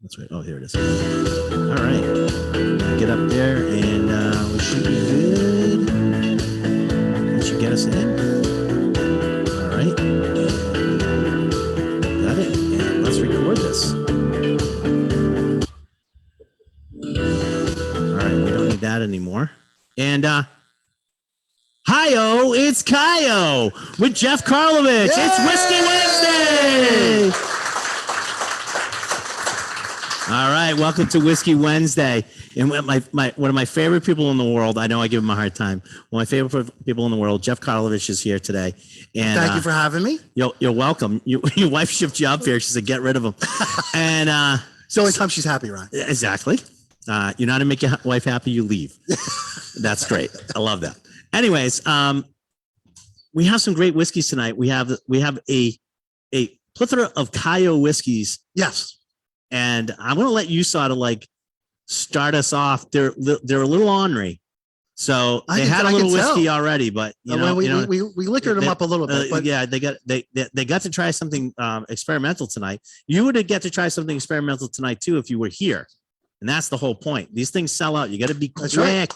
That's right. Oh, here it is. All right. Get up there and we should be good. That should get us in. All right. Got it. And let's record this. All right. We don't need that anymore. And hi-yo, it's Kaiyo with Jeff Karlovitch. Yay! It's Whiskey Wednesday. All right, welcome to Whiskey Wednesday. And one of my favorite people in the world, I know I give him a hard time. One of my favorite people in the world, Jeff Karlovitch, is here today. And thank you for having me. You're welcome. Your wife shipped you up here. She said, get rid of him. And it's the only time she's happy, Ryan. Exactly. You're not to make your wife happy, you leave. That's great. I love that. Anyways, we have some great whiskeys tonight. We have a plethora of Kaiyo whiskeys. Yes. And I'm going to let you sort of like start us off. They're a little ornery. So they had a little whiskey already, but we liquored them up a little bit. But yeah, they got to try something experimental tonight. You would get to try something experimental tonight too if you were here. And that's the whole point. These things sell out. You got to be quick. Right.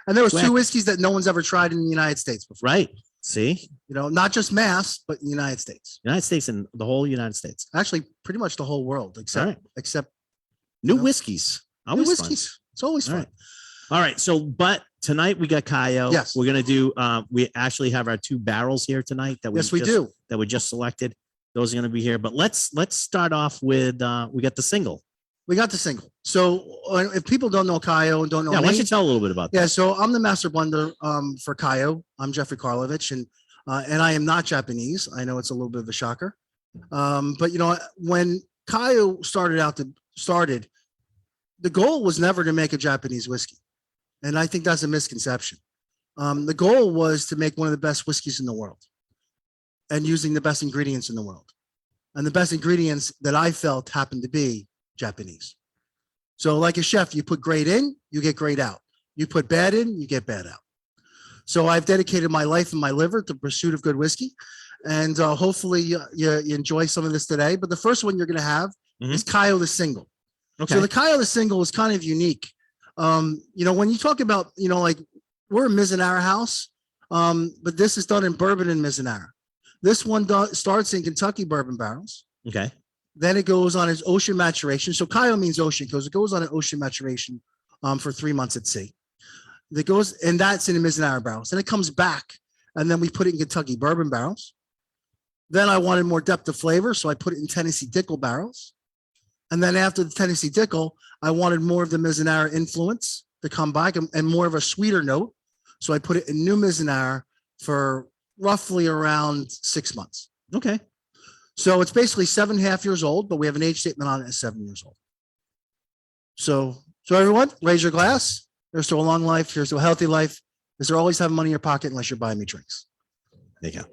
And there was two whiskeys that no one's ever tried in the United States before. Right. See, not just Mass, but in the United States. United States and the whole United States. Actually, pretty much the whole world, except new whiskeys. Always new whiskeys. Fun. It's always fun. All right. So, but tonight we got Kaiyo. Yes. We're gonna do. We actually have our two barrels here tonight that we do that we just selected. Those are gonna be here. But let's start off with we got the single. We got the single. So if people don't know Kaiyo and don't know why don't you tell a little bit about that? Yeah, so I'm the master blender for Kaiyo. I'm Jeffrey Karlovitch, and I am not Japanese. I know it's a little bit of a shocker. But when Kaiyo started, the goal was never to make a Japanese whiskey. And I think that's a misconception. The goal was to make one of the best whiskeys in the world and using the best ingredients in the world. And the best ingredients that I felt happened to be Japanese. So like a chef, you put great in, you get great out. You put bad in, you get bad out. So I've dedicated my life and my liver to the pursuit of good whiskey. And hopefully you enjoy some of this today. But the first one you're going to have is Kaiyo the Single. Okay. So the Kaiyo the Single is kind of unique. When you talk about, like we're a Mizunara house, but this is done in bourbon and Mizunara. This one starts in Kentucky bourbon barrels. Okay. Then it goes on its ocean maturation. So Kaiyo means ocean because it goes on an ocean maturation for 3 months at sea. And that's in the Mizunara barrels. Then it comes back, and then we put it in Kentucky bourbon barrels. Then I wanted more depth of flavor, so I put it in Tennessee Dickel barrels. And then after the Tennessee Dickel, I wanted more of the Mizunara influence to come back and more of a sweeter note. So I put it in new Mizunara for roughly around 6 months. Okay. So it's basically 7.5 years old, but we have an age statement on it as 7 years old. So everyone, raise your glass. Here's to a long life. Here's to a healthy life. Because there always have money in your pocket unless you're buying me drinks. There you go.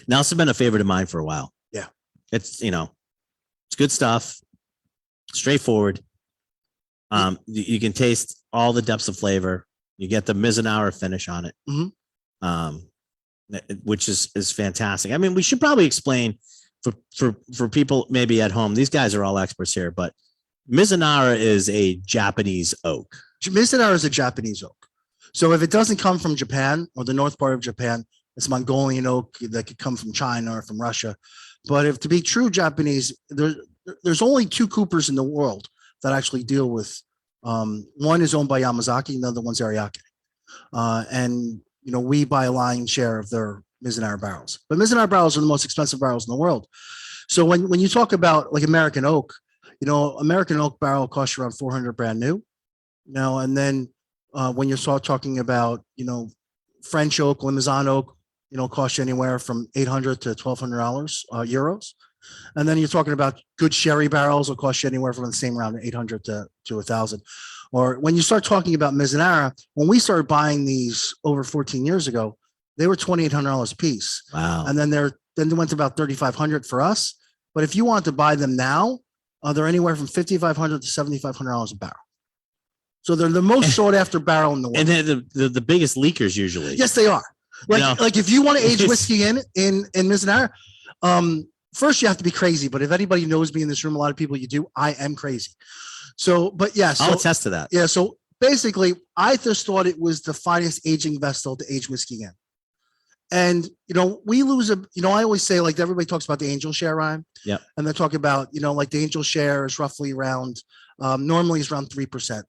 Now, this has been a favorite of mine for a while. Yeah. It's, it's good stuff. Straightforward. You can taste all the depths of flavor. You get the Mizunara finish on it. Which is fantastic. I mean, we should probably explain for people maybe at home. These guys are all experts here, but Mizunara is a Japanese oak. Mizunara is a Japanese oak. So if it doesn't come from Japan or the north part of Japan, it's Mongolian oak that could come from China or from Russia. But if to be true Japanese, there's only two coopers in the world that actually deal with. One is owned by Yamazaki, and the other one's Ariake. And we buy a lion's share of their Mizunara barrels. But Mizunara barrels are the most expensive barrels in the world. So when you talk about like American oak, American oak barrel costs you around $400 brand new. And then when you start talking about, French oak, Limousin oak, costs you anywhere from $800 to $1,200 euros. And then you're talking about good sherry barrels will cost you anywhere from the same around 800 to 1,000. Or when you start talking about Mizunara, when we started buying these over 14 years ago, they were $2,800 a piece. Wow. And then they went to about $3,500 for us. But if you want to buy them now, they're anywhere from $5,500 to $7,500 a barrel. So they're the most sought after barrel in the world. And they're the biggest leakers usually. Yes, they are. Like if you want to age whiskey in Mizunara, First, you have to be crazy. But if anybody knows me in this room, a lot of people you do, I am crazy. So, but yeah. So, I'll attest to that. Yeah. So basically, I just thought it was the finest aging vessel to age whiskey in. And, we lose I always say, like, everybody talks about the angel share, Ryan. Yeah. And they're talking about, like the angel share is roughly around, normally is around 3%,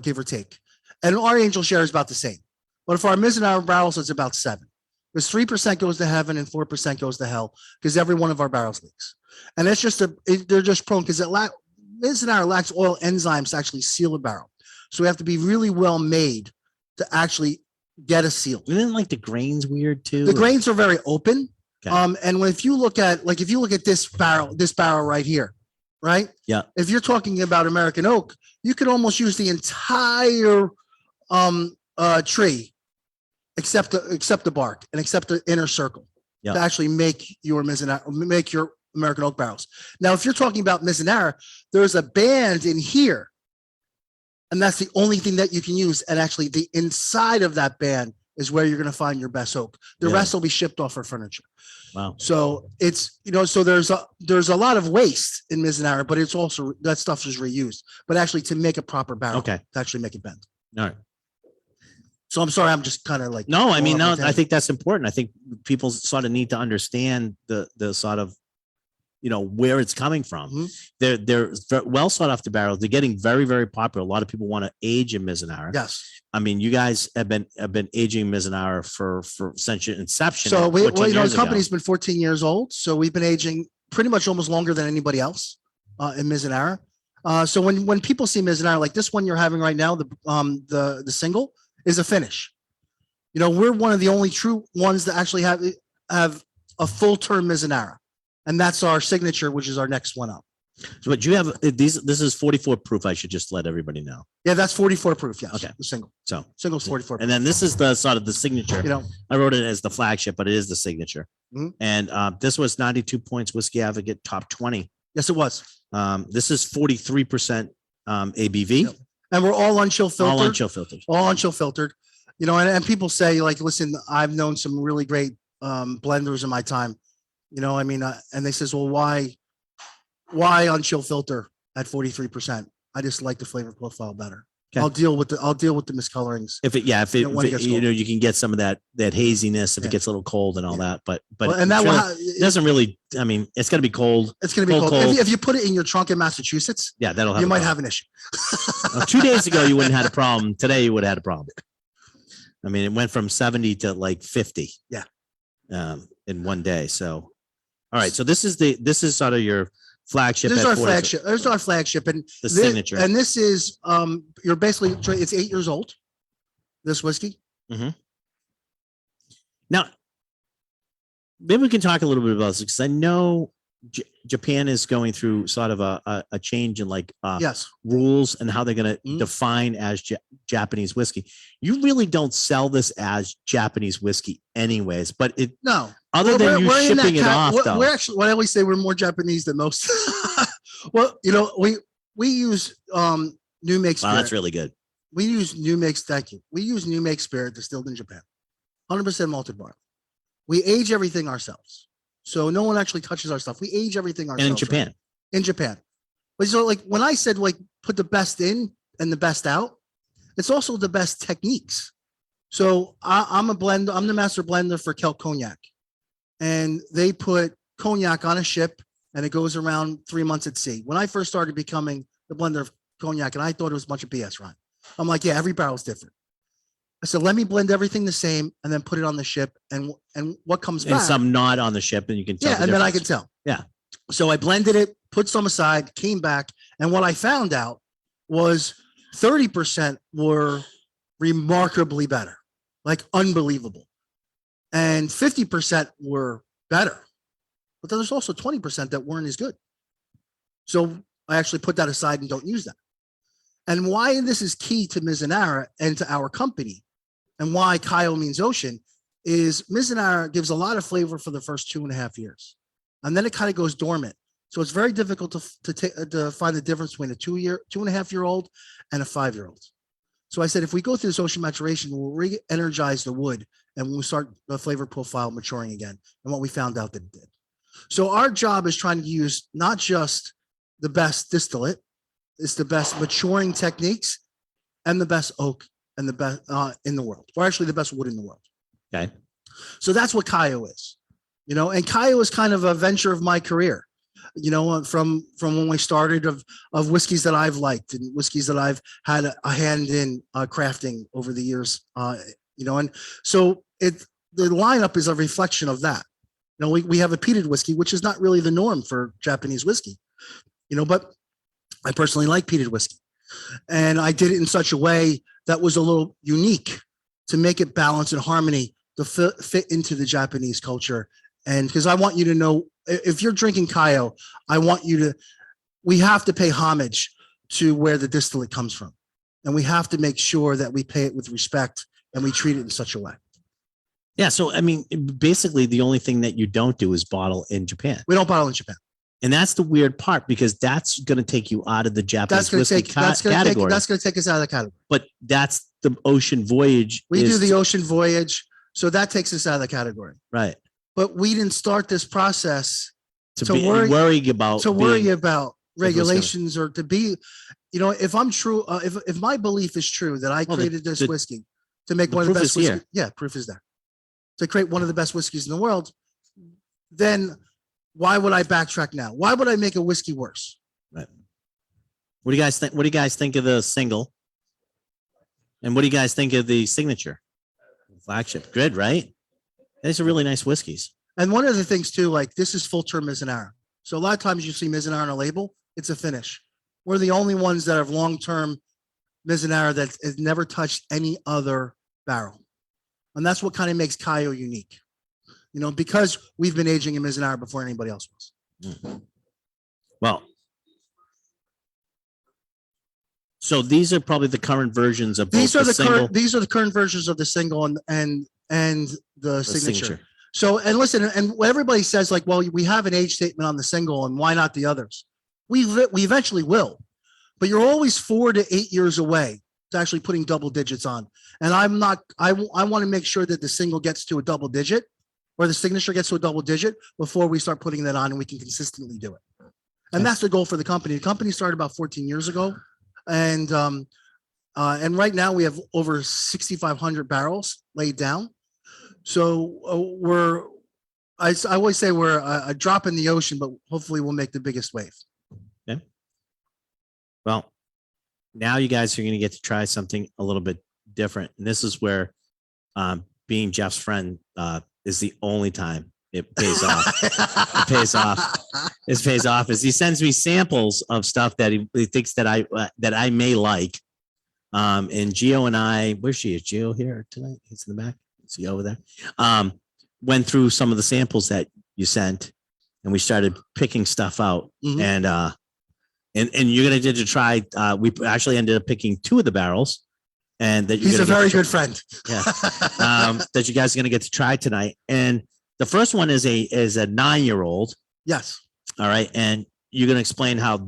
give or take. And our angel share is about the same. But if our Mizunara barrels, it's about 7. Because 3% goes to heaven and 4% goes to hell because every one of our barrels leaks. And it's just they're just prone because Mizunara lacks oil enzymes to actually seal a barrel. So we have to be really well made to actually get a seal. Isn't like the grains weird too? The grains are very open. Okay. And if you look at this barrel right here, right? Yeah. If you're talking about American oak, you could almost use the entire tree except the bark and except the inner circle to actually make your American oak barrels. Now, if you're talking about Mizunara, there's a band in here. And that's the only thing that you can use. And actually the inside of that band is where you're going to find your best oak. The rest will be shipped off for furniture. Wow. So it's, so there's a lot of waste in Mizunara, but it's also, that stuff is reused, but actually to make a proper barrel, to actually make it bend. All right. So I'm sorry, I'm just kind of like, no, I mean, no, I think that's important. I think people sort of need to understand the sort of, where it's coming from. Mm-hmm. They're well sought after barrels. They're getting very, very popular. A lot of people want to age in Mizunara. Yes. I mean, you guys have been aging Mizunara for since your inception. So the company's been 14 years old. So we've been aging pretty much almost longer than anybody else in Mizunara. So when people see Mizunara, like this one you're having right now, the single is a finish. We're one of the only true ones that actually have a full term Mizunara. And that's our signature, which is our next one up. So, but you have these. This is 44 proof. I should just let everybody know. Yeah, that's 44 proof. Yes. Okay. The single. So single's 44. And then this is the sort of the signature. I wrote it as the flagship, but it is the signature. Mm-hmm. And this was 92 points. Whiskey Advocate top 20. Yes, it was. This is 43% ABV. Yep. And we're all on chill filtered. All on chill filtered. All on chill filtered. And people say, like, listen, I've known some really great blenders in my time. And they says, well, why on chill filter at 43%? I just like the flavor profile better. Okay. I'll deal with the miscolorings. If you can get some of that haziness if it gets a little cold and all that, but it doesn't really. I mean, it's going to be cold. It's going to be cold. If you put it in your trunk in Massachusetts, you might have an issue. 2 days ago, you wouldn't have had a problem. Today, you would have had a problem. I mean, it went from 70 to like 50. Yeah. In one day. So, all right. So this is sort of your flagship. This is our flagship. There's our flagship, and signature. And this is you're basically it's 8 years old. This whiskey. Mm-hmm. Now, maybe we can talk a little bit about this because I know Japan is going through sort of a change in rules and how they're going to define as Japanese whiskey. You really don't sell this as Japanese whiskey, anyways. But other than you shipping it off, though. We're actually, what I always say, we're more Japanese than most. Well, we use new make spirit. Wow, that's really good. We use new make. Thank you. We use new make spirit distilled in Japan, 100% malted barley. We age everything ourselves. So no one actually touches our stuff. We age everything ourselves. And in Japan. Right? In Japan. But so like when I said like put the best in and the best out, it's also the best techniques. So I'm the master blender for Kelp Cognac. And they put cognac on a ship and it goes around 3 months at sea. When I first started becoming the blender of cognac, and I thought it was a bunch of BS, Ryan. I'm like, yeah, every barrel's different. I said, let me blend everything the same and then put it on the ship. And what comes back. And some not on the ship and you can tell. Yeah, and then I can tell. Yeah. So I blended it, put some aside, came back. And what I found out was 30% were remarkably better, like unbelievable. And 50% were better. But then there's also 20% that weren't as good. So I actually put that aside and don't use that. And why this is key to Mizunara and to our company, and why Kaiyo means ocean, is Mizunara gives a lot of flavor for the first 2.5 years. And then it kind of goes dormant. So it's very difficult to find the difference between a 2.5-year-old and a 5-year-old. So I said, if we go through this ocean maturation, we'll re-energize the wood and we'll start the flavor profile maturing again. And what we found out that it did. So our job is trying to use not just the best distillate, it's the best maturing techniques and the best oak and the best in the world, or actually the best wood in the world. Okay. So that's what Kaiyo is, and Kaiyo is kind of a venture of my career, from when we started of whiskeys that I've liked and whiskeys that I've had a hand in crafting over the years, and so the lineup is a reflection of that. We have a peated whiskey, which is not really the norm for Japanese whiskey, but I personally like peated whiskey. And I did it in such a way that was a little unique to make it balance and harmony to fit into the Japanese culture. And because I want you to know, if you're drinking Kaiyo, we have to pay homage to where the distillate comes from. And we have to make sure that we pay it with respect and we treat it in such a way. Yeah. So, I mean, basically the only thing that you don't do is bottle in Japan. We don't bottle in Japan. And that's the weird part, because that's going to take you out of the Japanese whiskey category. That's going to take us out of the category. But that's the ocean voyage. We do the ocean voyage. So that takes us out of the category. Right. But we didn't start this process to worry about regulations or to be, if I'm true, if my belief is true that I created this whiskey to make one of the best whiskeys. Yeah, proof is there. To create one of the best whiskeys in the world, then why would I backtrack now? Why would I make a whiskey worse? Right. What do you guys think? What do you guys think of the single? And what do you guys think of the signature? Flagship. Good, right? These are really nice whiskeys. And one of the things too, like this is full term Mizunara. So a lot of times you see Mizunara on a label, it's a finish. We're the only ones that have long term Mizunara that has never touched any other barrel. And that's what kind of makes Kaiyo unique. Because we've been aging in Mizunara before anybody else was. Mm-hmm. Well, so these are probably the current versions of both these are the current versions of the single and the signature. So, and listen, and everybody says like, well, we have an age statement on the single and why not the others? We eventually will, but you're always 4 to 8 years away to actually putting double digits on. And I want to make sure that the single gets to a double digit or the signature gets to a double digit before we start putting that on and we can consistently do it. And that's the goal for the company. The company started about 14 years ago. And right now we have over 6,500 barrels laid down. So I always say we're a drop in the ocean, but hopefully we'll make the biggest wave. Okay. Well, now you guys are going to get to try something a little bit different. And this is where being Jeff's friend is the only time it pays off. It pays off as he sends me samples of stuff that he thinks that I may like. And Gio and I, where's she? Is Gio here tonight? He's in the back. Is he over there? Went through some of the samples that you sent, and we started picking stuff out. Mm-hmm. And you're gonna get to try. We actually ended up picking 2 of the barrels. And that he's a very good friend. Yeah. That you guys are going to get to try tonight. And the first one is a 9-year-old. Yes. All right. And you're going to explain how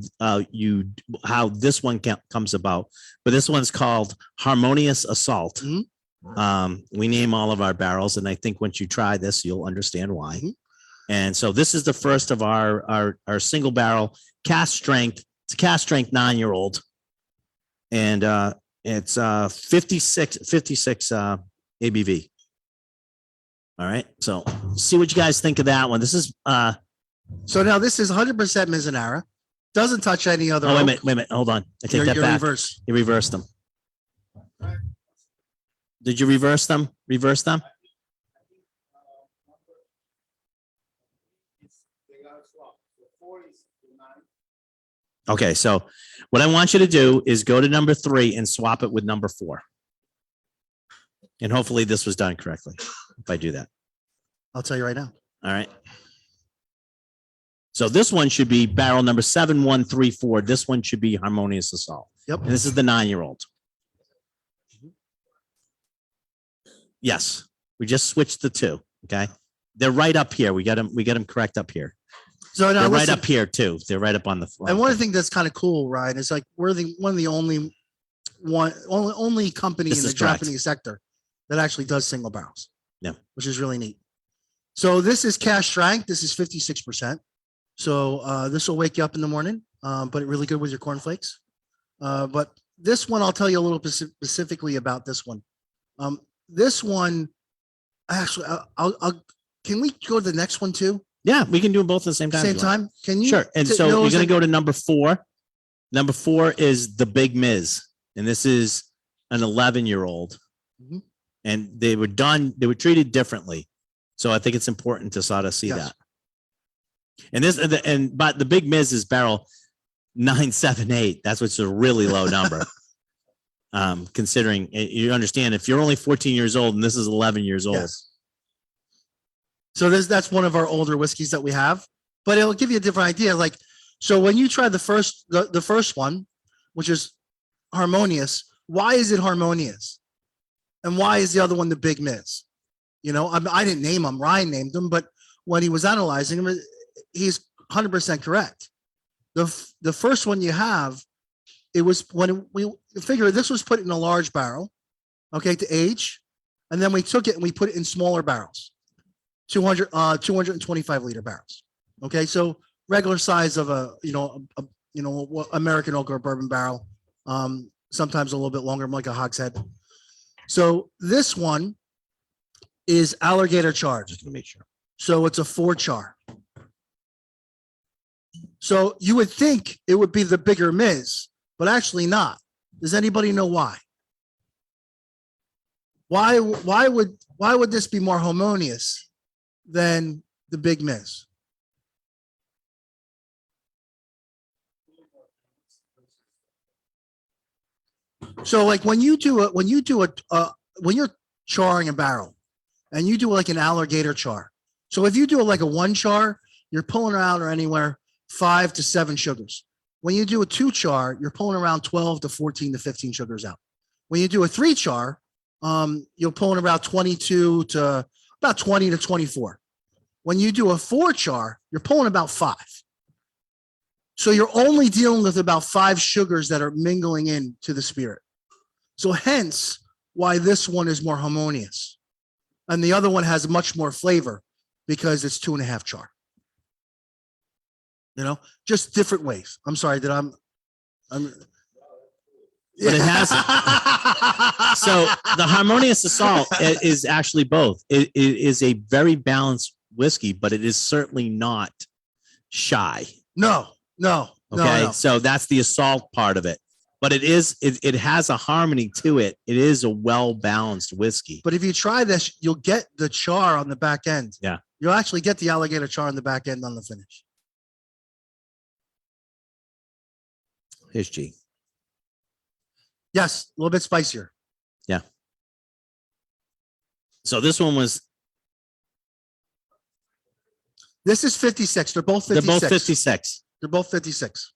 this one comes about. But this one's called Harmonious Assault. Mm-hmm. We name all of our barrels. And I think once you try this, you'll understand why. Mm-hmm. And so this is the first of our single barrel cast strength. It's a cast strength 9-year-old. And, it's 56 ABV. All right. So see what you guys think of that one. This is so now this is 100% Mizunara. Doesn't touch any other. Oh, wait a minute. Hold on. I take that back. You reversed them. Did you reverse them? Reverse them? Okay, so what I want you to do is go to number 3 and swap it with number 4. And hopefully this was done correctly if I do that. I'll tell you right now. All right. So this one should be barrel number 7134. This one should be Harmonious Assault. Yep. And this is the 9-year-old. Yes. We just switched the 2. Okay. They're right up here. We got them correct up here. So now they're right up here too. They're right up on the floor. And one of the things that's kind of cool, Ryan, is like we're one of the only company in the Japanese sector that actually does single barrels. Yeah, which is really neat. So this is cash strength. This is 56%. So this will wake you up in the morning, but really good with your cornflakes. But this one, I'll tell you a little specifically about this one. This one, actually, can we go to the next one too? Yeah, we can do them both at the same time. Same time? Can you? Sure. And so we're going to go to number 4. Number 4 is the Big Miz. And this is an 11-year-old. Mm-hmm. And they were treated differently. So I think it's important to sort of see that. And but the Big Miz is barrel 978. That's what's a really low number. Considering you understand if you're only 14 years old and this is 11 years old. Yes. So that's one of our older whiskeys that we have, but it'll give you a different idea. Like, so when you try the first one, which is Harmonious, why is it Harmonious? And why is the other one the Big Miz? You know, I didn't name him. Ryan named him, but when he was analyzing him, he's 100% correct. The first one you have, it was when we figure this was put in a large barrel, okay, to age, and then we took it and we put it in smaller barrels. 225 liter barrels. Okay, so regular size of a American oak or bourbon barrel. Sometimes a little bit longer, like a hogshead. So this one is alligator char. Just to make sure. So it's a 4 char. So you would think it would be the bigger Miz, but actually not. Does anybody know why? Why would this be more harmonious than the Big Miz? So like when you're charring a barrel and you do like an alligator char. So if you do like a 1 char, you're pulling around or anywhere 5 to 7 sugars. When you do a 2 char, you're pulling around 12 to 14 to 15 sugars out. When you do a 3 char, you're pulling about 22 to about 20 to 24. When you do a 4 char, you're pulling about 5. So you're only dealing with about 5 sugars that are mingling into the spirit. So hence why this one is more harmonious. And the other one has much more flavor because it's 2.5 char. You know, just different ways. I'm sorry that I'm but it has so the harmonious assault is actually both. It is a very balanced whiskey, but it is certainly not shy. No. Okay, so that's the assault part of it. But it has a harmony to it. It is a well-balanced whiskey. But if you try this, you'll get the char on the back end. Yeah. You'll actually get the alligator char on the back end on the finish. Here's G. Yes, a little bit spicier. Yeah. So this one was. This is 56. They're both 56. They're both 56. They're both 56.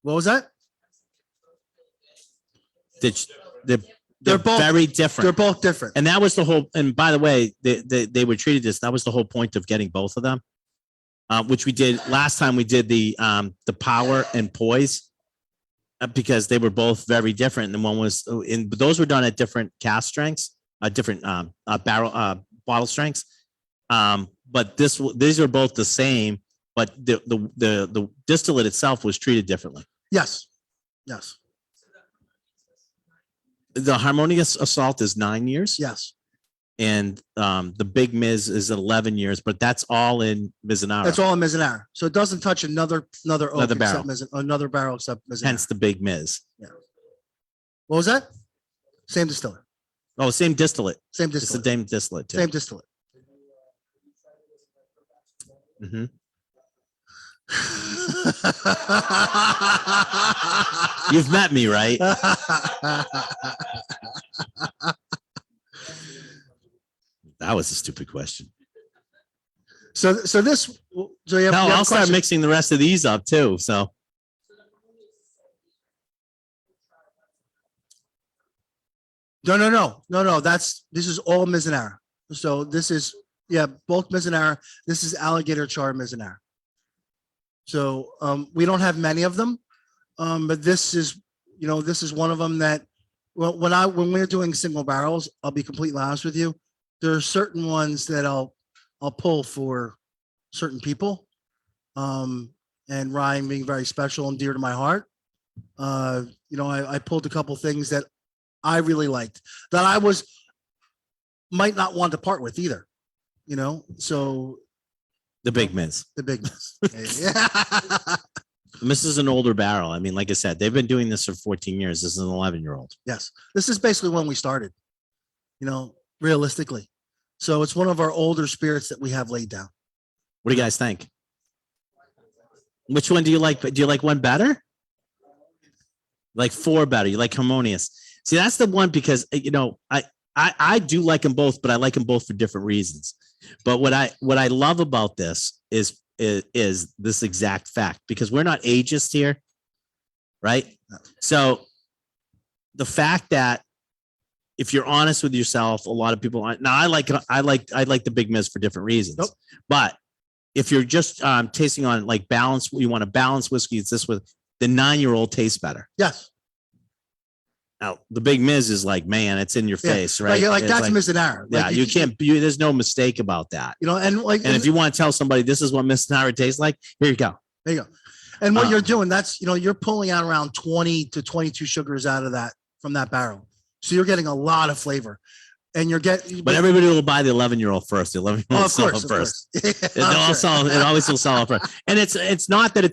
What was that? They're both very different. They're both different. And that was the whole. And by the way, they were treated this. That was the whole point of getting both of them, which we did last time. We did the power and poise because they were both very different. And one was those were done at different cask strengths, different bottle strengths. But these are both the same. But the distillate itself was treated differently. Yes. The harmonious assault is 9 years. Yes. And the Big Miz is 11 years, but that's all in Mizunara. That's all in Mizunara. So it doesn't touch another barrel except Mizunara. Hence the Big Miz. Yeah. What was that? Same distillate. Oh, same distillate. Same distillate. It's the same distillate too. Same distillate. Mm-hmm. You've met me, right? That was a stupid question. So this. So you have, I'll start mixing the rest of these up too. So. No. This is all Mizunara. So this is both Mizunara. This is alligator char Mizunara. So we don't have many of them, but this is one of them that Well, when we're doing single barrels, I'll be completely honest with you. There are certain ones that I'll pull for certain people. And rye being very special and dear to my heart. I pulled a couple things that I really liked that I might not want to part with either. So the big miss. Yeah. This is an older barrel. I mean, like I said, they've been doing this for 14 years. This is an 11-year-old. Yes. This is basically when we started, realistically. So it's one of our older spirits that we have laid down. What do you guys think? Which one do you like? Do you like one better? Like 4 better? You like Harmonious? See, that's the one because, I do like them both, but I like them both for different reasons. But what I love about this is this exact fact, because we're not ageist here, right? So the fact that if you're honest with yourself, a lot of people aren't. Now I like the Big Miz for different reasons, but if you're just tasting on like balance, you want a balanced whiskey. It's this with the 9-year-old tastes better. Yes. Now the Big Miz is like, man, it's in your face, right? Like that's Mizunara. Yeah, you can't. There's no mistake about that. And if you want to tell somebody this is what Mizunara tastes like, here you go. There you go. And what you're doing, that's you're pulling out around 20 to 22 sugars out of that from that barrel, so you're getting a lot of flavor. And but everybody will buy the 11-year-old first. The 11-year-old will sell it first. It always will sell it first. And it's not that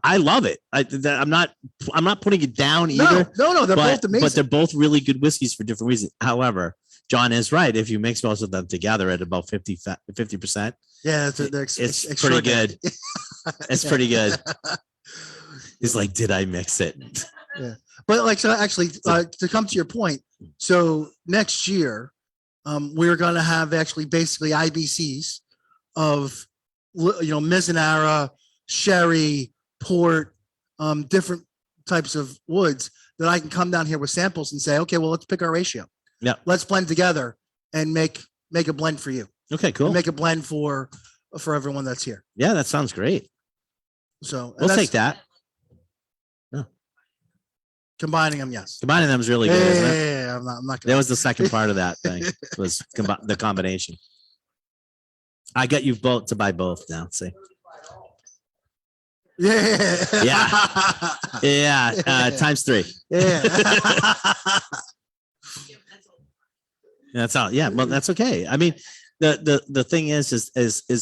I love it. I'm not putting it down either. No, they're both amazing. But they're both really good whiskeys for different reasons. However, John is right. If you mix most of them together at about 50%, yeah, it's pretty good. It's pretty good. He's like, did I mix it? Yeah. But so actually, to come to your point, so next year, we're going to have actually basically IBCs of, Mizunara, sherry, port, different types of woods that I can come down here with samples and say, okay, well, let's pick our ratio. Yeah. Let's blend together and make a blend for you. Okay, cool. And make a blend for everyone that's here. Yeah, that sounds great. So we'll take that. Combining them, yes. Combining them is really good, isn't it? Yeah. I'm not. That was the second part of that thing. Was the combination. I got you both to buy both now. See. Yeah. Times 3. Yeah. That's all. Yeah. Well, that's okay. I mean, the thing is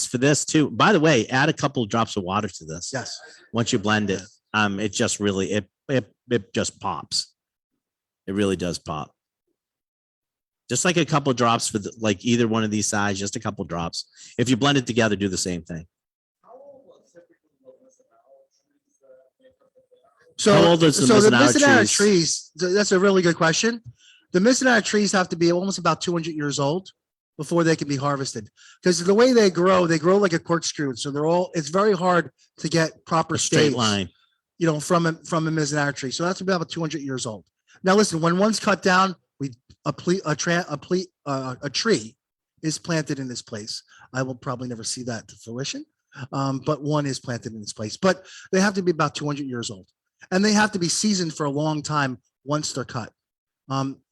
for this too. By the way, add a couple of drops of water to this. Yes. Once you blend it, it just really it just pops. It really does pop. Just like a couple of drops for like either one of these sides, just a couple of drops. If you blend it together, do the same thing. So, how old is the Mizunara trees? That's a really good question. The Mizunara trees have to be almost about 200 years old before they can be harvested, because the way they grow like a corkscrew. So it's very hard to get proper straight line. From a Mizunara tree. So that's about 200 years old. Now, listen, when one's cut down, a tree is planted in this place. I will probably never see that to fruition, but one is planted in this place. But they have to be about 200 years old, and they have to be seasoned for a long time once they're cut.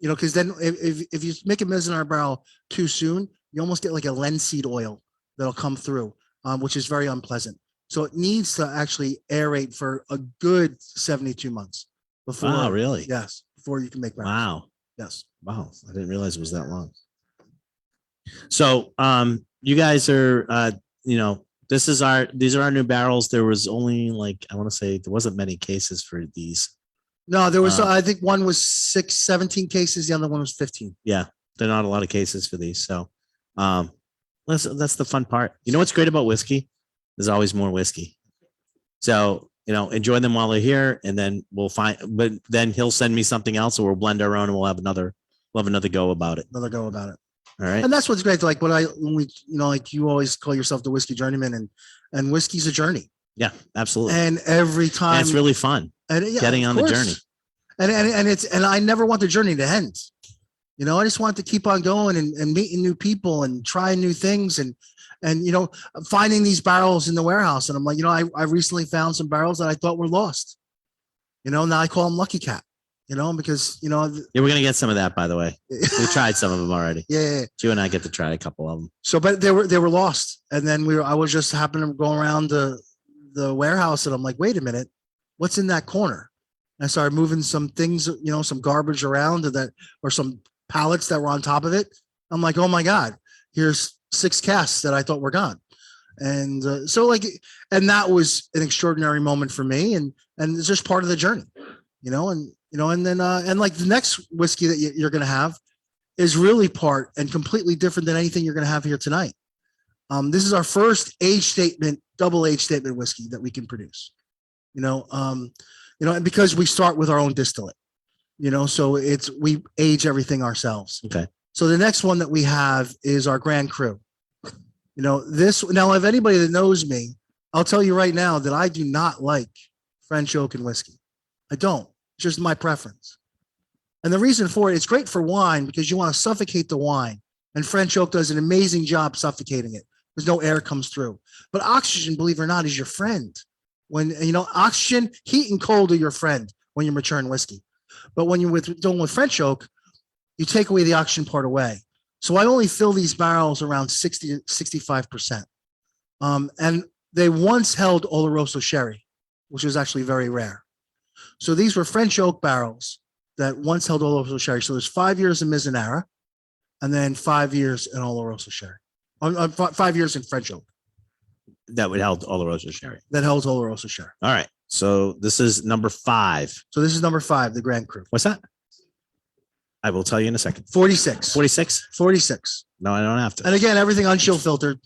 Because then if you make a Mizunara barrel too soon, you almost get like a linseed oil that'll come through, which is very unpleasant. So it needs to actually aerate for a good 72 months before. Wow, really? Yes, before you can make barrels. Wow. Yes. Wow, I didn't realize it was that long. So, you guys are, these are our new barrels. There was only I want to say there wasn't many cases for these. No, there was. I think one was 17 cases. The other one was 15. Yeah, there are not a lot of cases for these. So, that's the fun part. You know what's great about whiskey? There's always more whiskey. So, enjoy them while they're here, and then but then he'll send me something else, or we'll blend our own, and we'll have another go about it. Another go about it. All right. And that's what's great. Like when we, like you always call yourself the whiskey journeyman, and whiskey's a journey. Yeah, absolutely. And every time, and it's really fun. And getting on the journey. And I never want the journey to end. I just want to keep on going and meeting new people and trying new things and finding these barrels in the warehouse. And I'm like, I recently found some barrels that I thought were lost. Now I call them Lucky Cat. because yeah, we're gonna get some of that, by the way. We tried some of them already. Yeah. You and I get to try a couple of them. So, but they were lost, and then I was just happening to go around the warehouse, and I'm like, wait a minute, what's in that corner? And I started moving some things, some garbage around or some pallets that were on top of it. I'm like, oh my God, here's 6 casts that I thought were gone. And and that was an extraordinary moment for me. And it's just part of the journey, and then the next whiskey that you're going to have is really part and completely different than anything you're going to have here tonight. This is our first double age statement whiskey that we can produce, and because we start with our own distillate, so we age everything ourselves. Okay. So the next one that we have is our Grand Cru. If anybody that knows me, I'll tell you right now that I do not like French oak and whiskey. I don't. It's just my preference. And the reason for it, it's great for wine because you want to suffocate the wine. And French oak does an amazing job suffocating it because no air comes through. But oxygen, believe it or not, is your friend. When, oxygen, heat and cold are your friend when you're maturing whiskey. But when you're dealing with French oak, you take away the oxygen part away. So I only fill these barrels around 60 to 65%. And they once held Oloroso sherry, which was actually very rare. So these were French oak barrels that once held Oloroso sherry. So there's 5 years in Mizunara and then 5 years in Oloroso sherry. 5 years in French oak. That would held Oloroso sherry. That held Oloroso sherry. All right. So this is number 5. So this is number 5, the Grand Cru. What's that? I will tell you in a second. 46. 46? 46. No, I don't have to. And again, everything unchill filtered.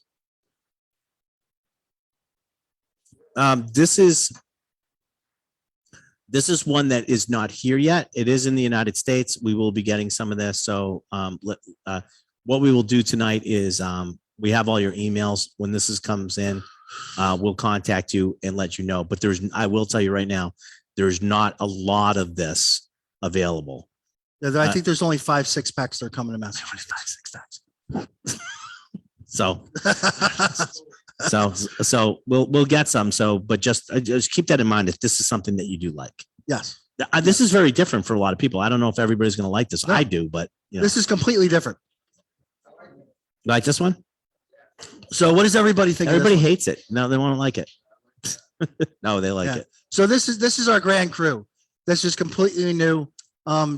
This is one that is not here yet. It is in the United States. We will be getting some of this. So what we will do tonight is we have all your emails. When this comes in, we'll contact you and let you know. But I will tell you right now, there's not a lot of this available. Yeah, I think there's only 5-6 packs that are coming to Massachusetts. 5-6 packs. So we'll get some. So, but just keep that in mind if this is something that you do like. Yes. This is very different for a lot of people. I don't know if everybody's going to like this. No. I do, but this is completely different. Like this one? So what does everybody think? Everybody hates it. No, they won't like it. No, they like it. So this is our Grand Cru. This is completely new.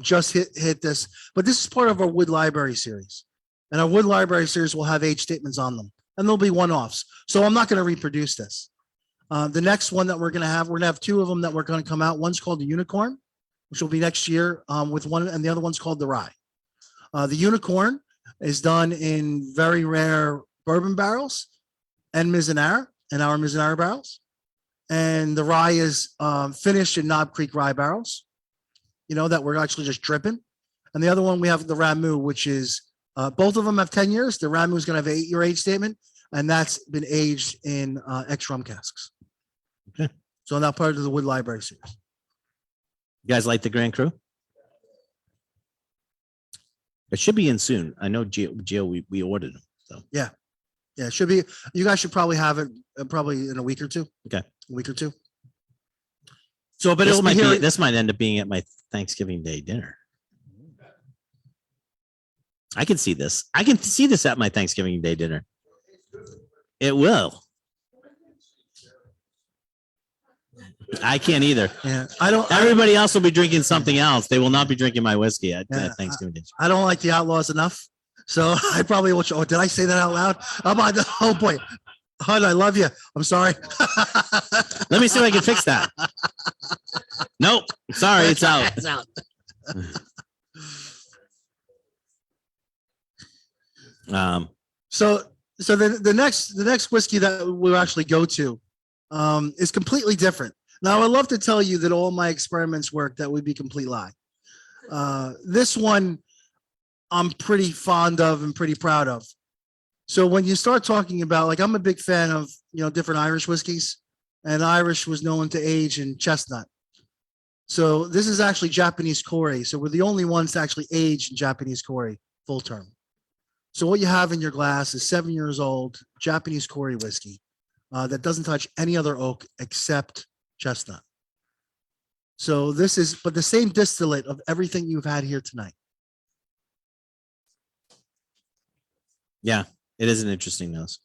Just hit this, but this is part of our Wood Library series, and our Wood Library series will have age statements on them, and there'll be one-offs. So I'm not going to reproduce this. The next one that we're going to have 2 of them that we're going to come out. One's called the Unicorn, which will be next year with one, and the other one's called the Rye. The Unicorn is done in very rare bourbon barrels and Mizunara, and our Mizunara barrels, and the Rye is finished in Knob Creek rye barrels. That we're actually just dripping. And the other one, we have the Ramu, which is, both of them have 10 years. The Ramu is going to have an 8-year age statement, and that's been aged in ex-rum casks. Okay. So now part of the Wood Library series. You guys like the Grand Cru? It should be in soon. I know Gio, we ordered them. So yeah, it should be. You guys should probably have it probably in a week or two. Okay. A week or two. So, but this might end up being at my Thanksgiving Day dinner. I can see this. I can see this at my Thanksgiving Day dinner. It will. I can't either. Yeah, Everybody else will be drinking something else. They will not be drinking my whiskey at Thanksgiving Day. I don't like the Outlaws enough, so I probably will. Oh, did I say that out loud? Oh boy, Hud, I love you. I'm sorry. Let me see if I can fix that. Nope. Sorry, it's out. It's out. So the next whiskey that we'll actually go to is completely different. Now, I'd love to tell you that all my experiments work. That would be complete lie. This one I'm pretty fond of and pretty proud of. So when you start talking about, I'm a big fan of, different Irish whiskeys, and Irish was known to age in chestnut. So this is actually Japanese Kori. So we're the only ones to actually age in Japanese Kori full term. So what you have in your glass is 7 years old Japanese Kori whiskey that doesn't touch any other oak except chestnut. So this is, but the same distillate of everything you've had here tonight. Yeah, it is an interesting nose.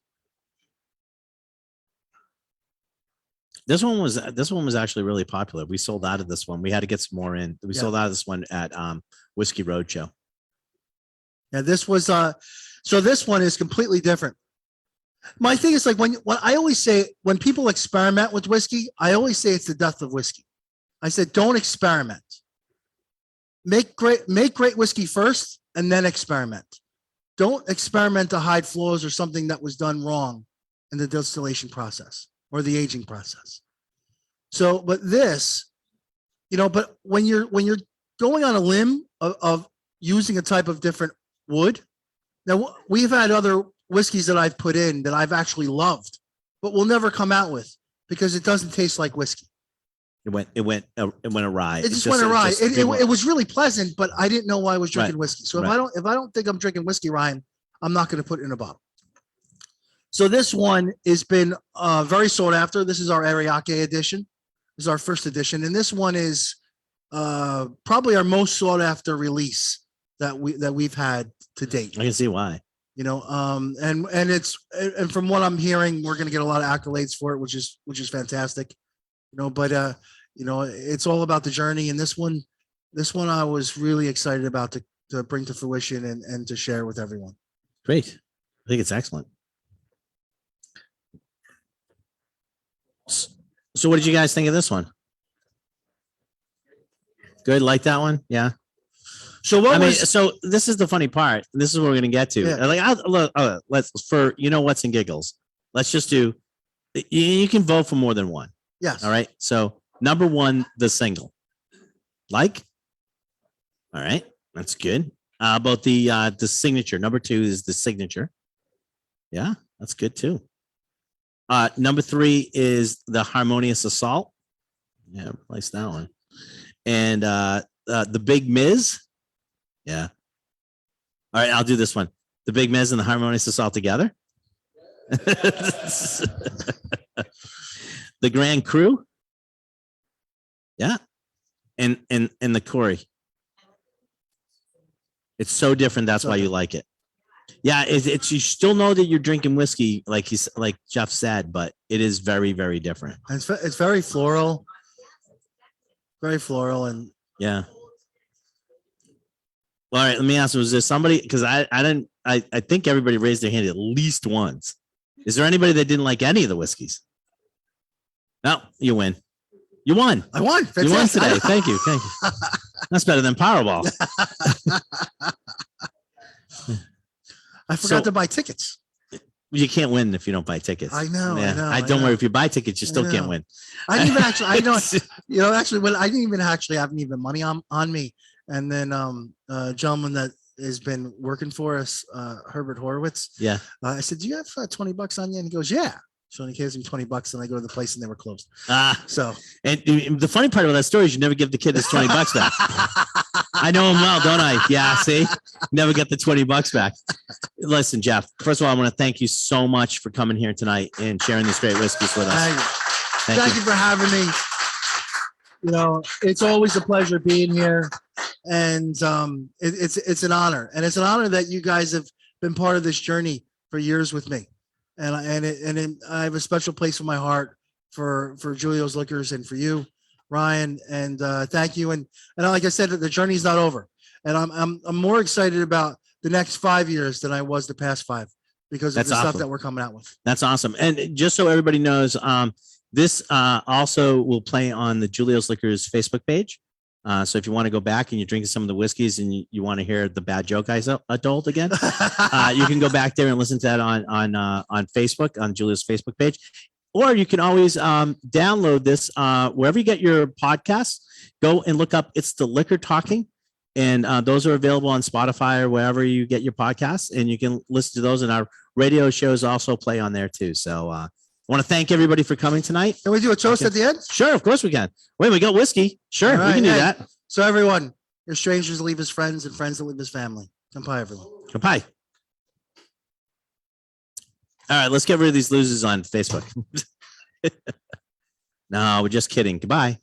This one was actually really popular. We sold out of this one. We had to get some more in. We sold out of this one at Whiskey Roadshow. Yeah, this was so this one is completely different. My thing is like when I always say when people experiment with whiskey, I always say it's the death of whiskey. I said don't experiment. Make great whiskey first and then experiment. Don't experiment to hide flaws or something that was done wrong in the distillation process or the aging process. So, but this, but when you're going on a limb of using a type of different wood, now we've had other whiskeys that I've put in that I've actually loved, but will never come out with because it doesn't taste like whiskey. It went awry. It just went awry. It was really pleasant, but I didn't know why I was drinking whiskey. So if I don't think I'm drinking whiskey, Ryan, I'm not going to put it in a bottle. So this one has been very sought after. This is our Ariake edition. This is our first edition, and this one is probably our most sought after release that we've had to date. I can see why. And from what I'm hearing, we're going to get a lot of accolades for it, which is fantastic. But it's all about the journey, and this one I was really excited about to bring to fruition and to share with everyone. Great, I think it's excellent. So what did you guys think of this one? Good, like that one? Yeah. So so this is the funny part. This is what we're gonna get to. Yeah. Like, let's what's in giggles. Let's just do. You can vote for more than one. Yes. All right. So number one, the single. Like. All right, that's good. About the signature. Number two is the signature. Yeah, that's good too. Number three is the harmonious assault. Yeah, replace that one. And the Big Miz. Yeah. All right, I'll do this one. The Big Miz and the harmonious assault together. The Grand Cru. Yeah. And the Corey. It's so different. That's why you like it. Yeah, it's you still know that you're drinking whiskey, like Jeff said, but it is very, very different. It's very floral, and yeah. Well, all right, let me ask: was there somebody? Because I think everybody raised their hand at least once. Is there anybody that didn't like any of the whiskeys? No, you win. You won. I won. Fantastic. You won today. Thank you. That's better than Powerball. I forgot to buy tickets. You can't win if you don't buy tickets. I know. Yeah. I don't worry. If you buy tickets, you still can't win. I didn't even actually. I know. Actually, when I didn't even actually have even money on me, and then a gentleman that has been working for us, Herbert Horowitz. Yeah. I said, "Do you have $20 on you?" And he goes, "Yeah." So he gives me $20, and I go to the place, and they were closed. So, and the funny part about that story is you never give the kid his $20 back. I know him well, don't I? Yeah, see, never get the $20 back. Listen, Jeff. First of all, I want to thank you so much for coming here tonight and sharing these great whiskeys with us. Thank you for having me. It's always a pleasure being here, and it's an honor, and it's an honor that you guys have been part of this journey for years with me. And I have a special place in my heart for Julio's Liquors and for you, Ryan. And thank you. And like I said, the journey's not over. And I'm more excited about the next 5 years than I was the past 5 because of the stuff that we're coming out with. That's awesome. And just so everybody knows, this also will play on the Julio's Liquors Facebook page. So if you want to go back and you're drinking some of the whiskeys and you want to hear the bad joke I told again, you can go back there and listen to that on Facebook, on Julia's Facebook page. Or you can always download this wherever you get your podcasts. Go and look up It's the Liquor Talking. And those are available on Spotify or wherever you get your podcasts. And you can listen to those. And our radio shows also play on there too. So I want to thank everybody for coming tonight. Can we do a toast at the end? Sure, of course we can. Wait, we got whiskey. Sure, we can do that. So everyone, your strangers leave his friends and friends that leave his family. Kampai, everyone. Kampai. All right, let's get rid of these losers on Facebook. No, we're just kidding. Goodbye.